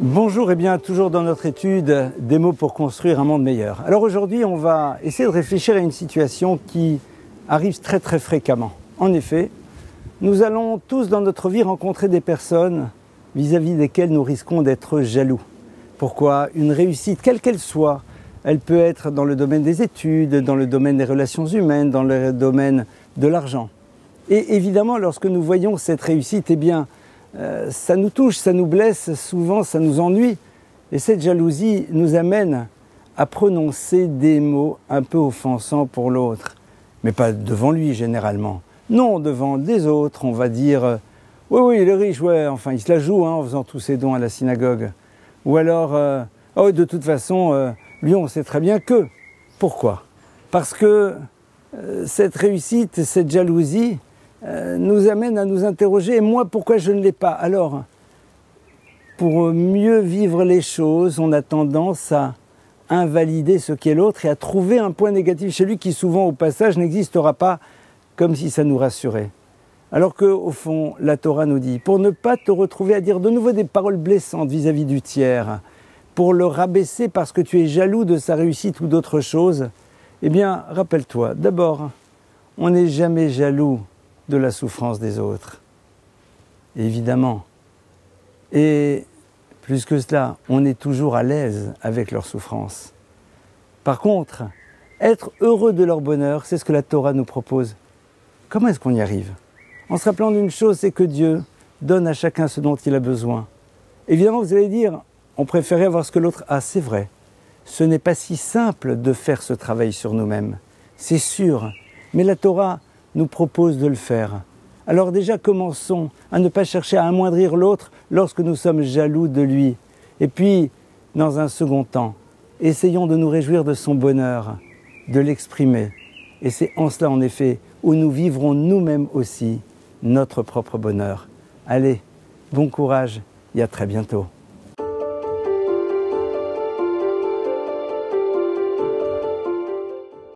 Bonjour et bien toujours dans notre étude des mots pour construire un monde meilleur. Alors aujourd'hui on va essayer de réfléchir à une situation qui arrive très fréquemment. En effet, nous allons tous dans notre vie rencontrer des personnes vis-à-vis desquelles nous risquons d'être jaloux. Pourquoi? Une réussite, quelle qu'elle soit, elle peut être dans le domaine des études, dans le domaine des relations humaines, dans le domaine de l'argent. Et évidemment lorsque nous voyons cette réussite, ça nous touche, ça nous blesse, souvent ça nous ennuie. Et cette jalousie nous amène à prononcer des mots un peu offensants pour l'autre. Mais pas devant lui généralement. Non, devant des autres, on va dire « Oui, il est riche, ouais, enfin il se la joue en faisant tous ses dons à la synagogue. » Ou alors « Oh, de toute façon, lui on sait très bien que. » Pourquoi? Parce que cette réussite, cette jalousie, nous amène à nous interroger, et moi pourquoi je ne l'ai pas? Alors, pour mieux vivre les choses, on a tendance à invalider ce qu'est l'autre et à trouver un point négatif chez lui qui souvent au passage n'existera pas, comme si ça nous rassurait. Alors qu'au fond, la Torah nous dit, pour ne pas te retrouver à dire de nouveau des paroles blessantes vis-à-vis du tiers, pour le rabaisser parce que tu es jaloux de sa réussite ou d'autre chose, eh bien, rappelle-toi, d'abord, on n'est jamais jaloux de la souffrance des autres, évidemment. Et plus que cela, on est toujours à l'aise avec leur souffrance. Par contre, être heureux de leur bonheur, c'est ce que la Torah nous propose. Comment est-ce qu'on y arrive? En se rappelant d'une chose, c'est que Dieu donne à chacun ce dont il a besoin. Évidemment, vous allez dire, on préférait avoir ce que l'autre a, c'est vrai. Ce n'est pas si simple de faire ce travail sur nous-mêmes, c'est sûr. Mais la Torah nous propose de le faire. Alors déjà, commençons à ne pas chercher à amoindrir l'autre lorsque nous sommes jaloux de lui. Et puis, dans un second temps, essayons de nous réjouir de son bonheur, de l'exprimer. Et c'est en cela, en effet, où nous vivrons nous-mêmes aussi notre propre bonheur. Allez, bon courage et à très bientôt.